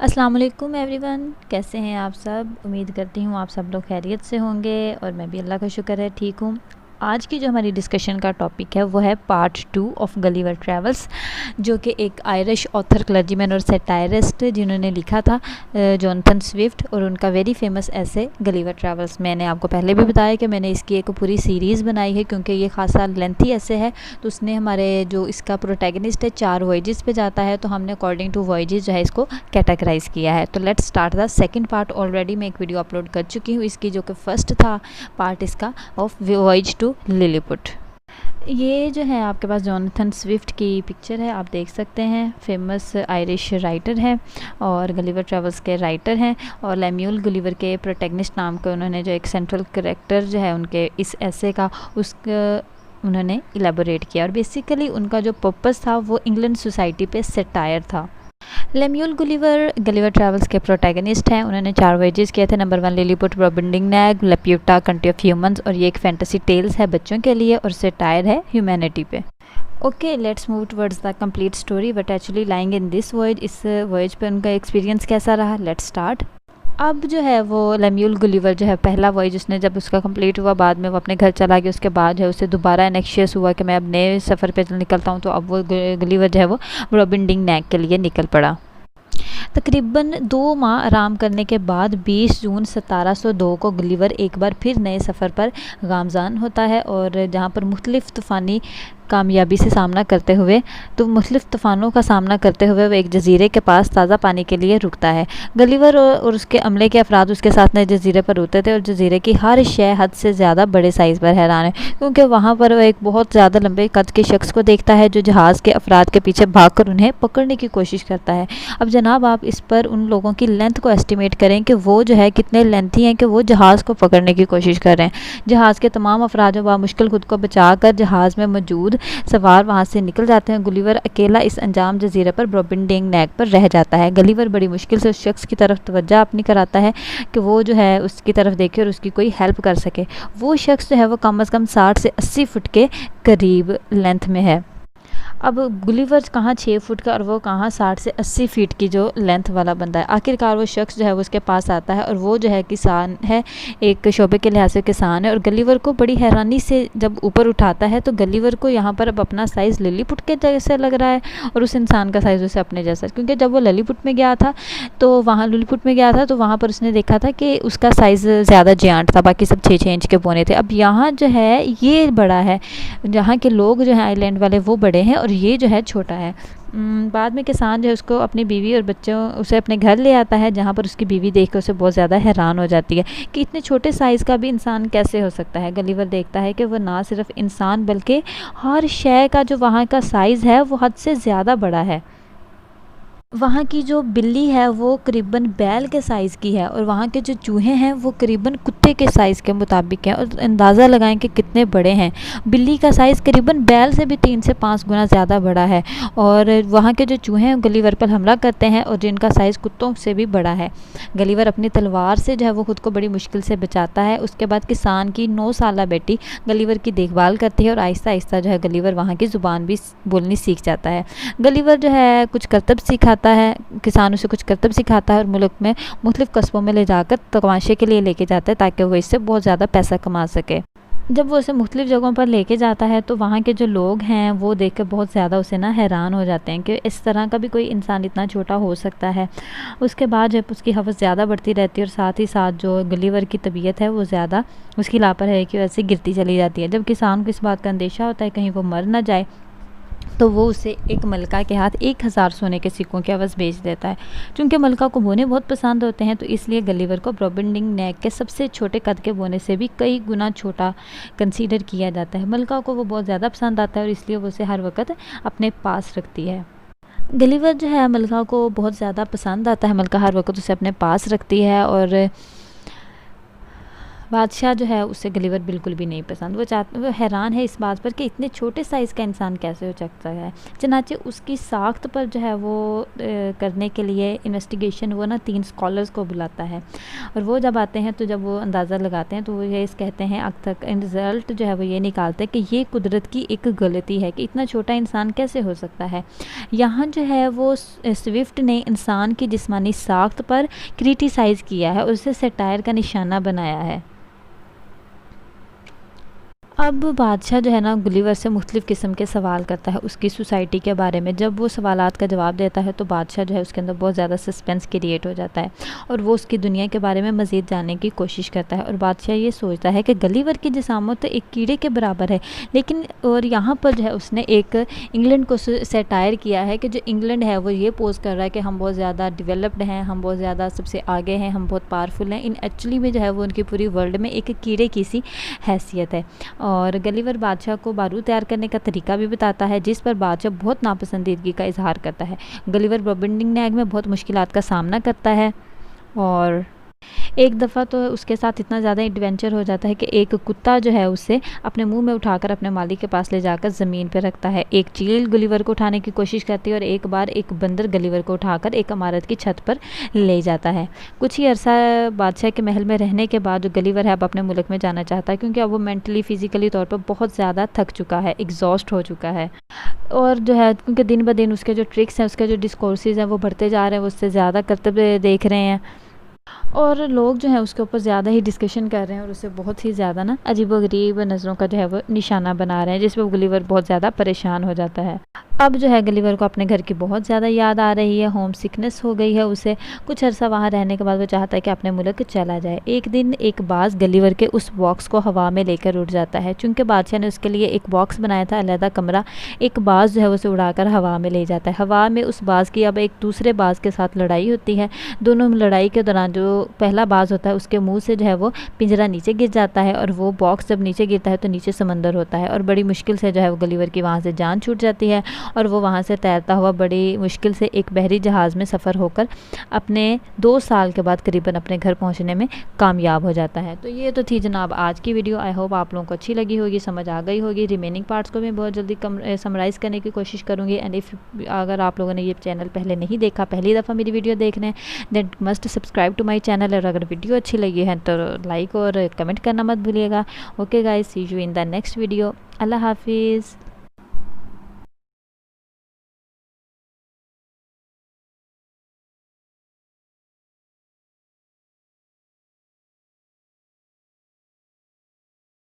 अस्सलाम वालेकुम एवरीवन, कैसे हैं आप सब। उम्मीद करती हूँ आप सब लोग खैरियत से होंगे और मैं भी अल्लाह का शुक्र है ठीक हूँ। आज की जो हमारी डिस्कशन का टॉपिक है वो है पार्ट 2 ऑफ गलीवर ट्रैवल्स, जो कि एक आयरिश ऑथर, क्लर्जीमैन और सेटायरिस्ट जिन्होंने लिखा था, जॉनथन स्विफ्ट, और उनका वेरी फेमस ऐसे गलीवर ट्रैवल्स। मैंने आपको पहले भी बताया कि मैंने इसकी एक पूरी सीरीज़ बनाई है क्योंकि ये खासा लेंथी ऐसे है। तो उसने हमारे जो इसका प्रोटैगनिस्ट है 4 वॉयजेस पे जाता है, तो हमने अकॉर्डिंग टू वॉयजेस जो है इसको कैटेगराइज़ किया है। तो let's start the second part. Already मैं एक वीडियो अपलोड कर चुकी हूँ इसकी, जो कि फर्स्ट था पार्ट इसका ऑफ वॉयज टू लिलीपुट। ये जो है आपके पास जॉनथन स्विफ्ट की पिक्चर है, आप देख सकते हैं। फेमस आयरिश राइटर है और गलीवर ट्रैवल्स के राइटर हैं, और लेम्यूल गुलिवर के प्रोटैगनिस्ट नाम के उन्होंने जो एक सेंट्रल कैरेक्टर जो है उनके इस ऐसे का उन्होंने इलेबोरेट किया। और बेसिकली उनका जो पर्पस था वो इंग्लैंड सोसाइटी पे सेटायर था। लेम्यूल गुलिवर गलीवर ट्रैवल्स के प्रोटैगनिस्ट हैं। उन्होंने 4 वॉयजेस किए थे। Number 1 Lilliput, Brobdingnag, Laputa, country of humans, और ये एक फैंटेसी टेल्स है बच्चों के लिए और सेटायर है ह्यूमैनिटी पे। Okay, let's move towards the complete story but actually lying in this voyage. इस वॉयज पे उनका एक्सपीरियंस कैसा रहा, लेट्स स्टार्ट। अब जो है वो लेम्यूल गुलिवर जो है पहला वॉयज उसने जब उसका कंप्लीट हुआ, बाद में वो अपने घर चला गया। उसके बाद है उसे दोबारा एनेक्शियस हुआ कि मैं अब नए सफ़र पे निकलता हूँ, तो अब वो गुलिवर जो है वो ब्रोबिंडिंग नेग के लिए निकल पड़ा। तकरीबन 2 माह आराम करने के बाद 20 जून 1702 को गुलिवर एक बार फिर नए सफ़र पर गामज़ान होता है, और जहाँ पर मुख्तलिफ़ तूफ़ानी कामयाबी से सामना करते हुए मुख्तलिफ़ तूफ़ानों का सामना करते हुए वो एक जजीरे के पास ताज़ा पानी के लिए रुकता है। गलीवर और उसके अमले के अफराद उसके साथ नए जजीरे पर रुकते थे, और जजीरे की हर शय हद से ज़्यादा बड़े साइज़ पर हैरान है, क्योंकि वहाँ पर वो एक बहुत ज़्यादा लंबे कद के शख्स को देखता है जो जहाज़ के अफराद के पीछे भागकर उन्हें पकड़ने की कोशिश करता है। अब जनाब आप इस पर उन लोगों की लेंथ को एस्टिमेट करें कि वो जो है कितने लेंथी हैं कि वो जहाज़ को पकड़ने की कोशिश कर रहे हैं। जहाज़ के तमाम अफराद मुश्किल खुद को बचा कर जहाज़ में मौजूद सवार वहाँ से निकल जाते हैं। गुलिवर अकेला इस अंजाम जजीरे पर ब्रोबिंडिंग नेग पर रह जाता है। गलीवर बड़ी मुश्किल से उस शख्स की तरफ तवज्जो अपनी कराता है कि वो जो है उसकी तरफ देखे और उसकी कोई हेल्प कर सके। वो शख्स जो है वो कम से कम 60 से 80 फुट के करीब लेंथ में है। अब गुलिवर कहाँ 6 फुट का और वो कहाँ 60 से 80 फीट की जो लेंथ वाला बंदा है। आखिरकार वो शख्स जो है वो उसके पास आता है, और वो जो है किसान है, एक शोबे के लिहाज से किसान है, और गलीवर को बड़ी हैरानी से जब ऊपर उठाता है तो गलीवर को यहाँ पर अब अपना साइज़ लिलीपुट के जैसे लग रहा है, और उस इंसान का साइज़ उसे अपने जैसा, क्योंकि जब वो लिलीपुट में गया था तो वहाँ पर उसने देखा था कि उसका साइज़ ज़्यादा जियांट था, बाकी सब 6-6 इंच के बोने थे। अब यहाँ जो है ये बड़ा है, जहाँ के लोग जो हैं आइलैंड वाले वो बड़े हैं और ये जो है छोटा है। बाद में किसान जो है उसको अपनी बीवी और बच्चों उसे अपने घर ले आता है, जहाँ पर उसकी बीवी देख कर उसे बहुत ज़्यादा हैरान हो जाती है कि इतने छोटे साइज़ का भी इंसान कैसे हो सकता है। गलीवर देखता है कि वो ना सिर्फ इंसान बल्कि हर शय का जो वहाँ का साइज़ है वो हद से ज़्यादा बड़ा है। वहाँ की जो बिल्ली है वो करीबन बैल के साइज़ की है, और वहाँ के जो चूहे हैं वो करीबन कुत्ते के साइज़ के मुताबिक हैं। और अंदाज़ा लगाएं कि कितने बड़े हैं। बिल्ली का साइज़ करीबन बैल से भी 3 से 5 गुना ज़्यादा बड़ा है, और वहाँ के जो चूहे हैं गलीवर पर हमला करते हैं और जिनका साइज़ कुत्तों से भी बड़ा है। गलीवर अपनी तलवार से जो है वो खुद को बड़ी मुश्किल से बचाता है। उसके बाद किसान की 9 साला बेटी गलीवर की देखभाल करती है, और आहिस्ता आहिस्ता जो है गलीवर वहाँ की ज़ुबान भी बोलनी सीख जाता है। गलीवर जो है कुछ करतब सिखाता है, किसान उसे कुछ करतब सिखाता है और मुल्क में मुख्तलिफ कस्बों में ले जाकर तमाशे के लिए लेके जाता है, ताकि वो इससे बहुत ज़्यादा पैसा कमा सके। जब वो उसे मुख्तलिफ जगहों पर लेके जाता है तो वहाँ के जो लोग हैं वो देख कर बहुत ज़्यादा उसे ना हैरान हो जाते हैं कि इस तरह का भी कोई इंसान इतना छोटा हो सकता है। उसके बाद जब उसकी हवस ज़्यादा बढ़ती रहती है, और साथ ही साथ जो गलीवर की तबीयत है वो ज़्यादा उसकी लापरवाही की वजह से गिरती चली जाती है। जब किसान को इस बात का अंदेशा होता है कहीं वो मर ना जाए, तो वो उसे एक मलका के हाथ 1000 सोने के सिक्कों के अवज़ बेच देता है। चूँकि मलका को बोने बहुत पसंद होते हैं, तो इसलिए गलीवर को ब्रोबिंडिंग नेग के सबसे छोटे कद के बोने से भी कई गुना छोटा कंसीडर किया जाता है। मलका को वो बहुत ज़्यादा पसंद आता है, और इसलिए वो उसे हर वक्त अपने पास रखती है। गलीवर जो है मलका को बहुत ज़्यादा पसंद आता है, मलका हर वक्त उसे अपने पास रखती है, और बादशाह जो है उसे गलीवर बिल्कुल भी नहीं पसंद। वो हैरान है इस बात पर कि इतने छोटे साइज़ का इंसान कैसे हो सकता है। चनाचे उसकी साख्त पर जो है वो करने के लिए इन्वेस्टिगेशन वो ना 3 स्कॉलर्स को बुलाता है, और वो जब आते हैं तो जब वो अंदाज़ा लगाते हैं तो वो ये कहते हैं अब तक रिज़ल्ट जो है वो ये निकालते हैं कि ये कुदरत की एक गलती है कि इतना छोटा इंसान कैसे हो सकता है। यहाँ जो है वो स्विफ्ट ने इंसान की जिस्मानी साख्त पर क्रिटिसाइज़ किया है और उसे सटायर का निशाना बनाया है। अब बादशाह जो है ना गुलिवर से मुख्तलिफ़ किस्म के सवाल करता है उसकी सोसाइटी के बारे में। जब वो सवालात का जवाब देता है तो बादशाह जो है उसके अंदर बहुत ज़्यादा सस्पेंस क्रिएट हो जाता है और वो उसकी दुनिया के बारे में मज़ीद जानने की कोशिश करता है। और बादशाह ये सोचता है कि गलीवर की जिसामत तो एक कीड़े के बराबर है, लेकिन और यहाँ पर जो है उसने एक इंग्लैंड को सटायर किया है कि जो इंग्लैंड है वो ये पोज कर रहा है कि हम बहुत ज़्यादा डेवलप्ड हैं, हम बहुत ज़्यादा सबसे आगे हैं, हम बहुत पावरफुल हैं। इन एक्चुअली में जो है वो उनकी पूरी वर्ल्ड में एक कीड़े की सी हैसियत है। और गलीवर बादशाह को बारूद तैयार करने का तरीका भी बताता है, जिस पर बादशाह बहुत नापसंदीदगी का इजहार करता है। गलीवर बर्बेंडिंग नैग में बहुत मुश्किलात का सामना करता है और एक दफ़ा तो उसके साथ इतना ज़्यादा एडवेंचर हो जाता है कि एक कुत्ता जो है उसे अपने मुंह में उठाकर अपने मालिक के पास ले जाकर ज़मीन पर रखता है। एक चील गलीवर को उठाने की कोशिश करती है और एक बार एक बंदर गलीवर को उठाकर एक इमारत की छत पर ले जाता है। कुछ ही अरसा बादशाह के महल में रहने के बाद जो गलीवर है अब अपने मुल्क में जाना चाहता है, क्योंकि अब वो मेंटली फ़िज़िकली तौर पर बहुत ज़्यादा थक चुका है, एग्जॉस्ट हो चुका है। और जो है क्योंकि दिन ब दिन उसके जो ट्रिक्स हैं, उसके जो डिस्कोर्सेज हैं वो बढ़ते जा रहे हैं, वो उससे ज़्यादा करते हुए देख रहे हैं और लोग जो है उसके ऊपर ज़्यादा ही डिस्कशन कर रहे हैं और उसे बहुत ही ज़्यादा ना अजीबोगरीब नज़रों का जो है वो निशाना बना रहे हैं, जिस पर गलीवर बहुत ज़्यादा परेशान हो जाता है। अब जो है गलीवर को अपने घर की बहुत ज़्यादा याद आ रही है, होम सिकनेस हो गई है उसे। कुछ अरसा वहाँ रहने के बाद वो चाहता है कि अपने मुल्क चला जाए। एक दिन एक बाज गलीवर के उस बॉक्स को हवा में लेकर उड़ जाता है। चूँकि बादशाह ने उसके लिए एक बॉक्स बनाया था, अलहदा कमरा, एक बाज जो है उसे उड़ाकर हवा में ले जाता है। हवा में उस बाज की अब एक दूसरे बाज के साथ लड़ाई होती है। दोनों लड़ाई के दौरान जो पहला बाज होता है उसके मुँह से जो है वो पिंजरा नीचे गिर जाता है और वो बॉक्स जब नीचे गिरता है तो नीचे समंदर होता है और बड़ी मुश्किल से जो है वो गलीवर की वहाँ से जान छूट जाती है और वो वहाँ से तैरता हुआ बड़ी मुश्किल से एक बहरी जहाज़ में सफ़र होकर अपने 2 साल के बाद करीबन अपने घर पहुँचने में कामयाब हो जाता है। तो ये तो थी जनाब आज की वीडियो। आई होप आप लोगों को अच्छी लगी होगी, समझ आ गई होगी। रिमेनिंग पार्ट्स को मैं बहुत जल्दी समराइज़ करने की कोशिश करूँगी। एंड इफ़ अगर आप लोगों ने ये चैनल पहले नहीं देखा, पहली दफ़ा मेरी वीडियो देख रहे हैं, then must subscribe to my channel. और अगर वीडियो अच्छी लगी है तो लाइक और कमेंट करना मत भूलिएगा। Okay guys, see you in the next video. अल्लाह हाफिज़।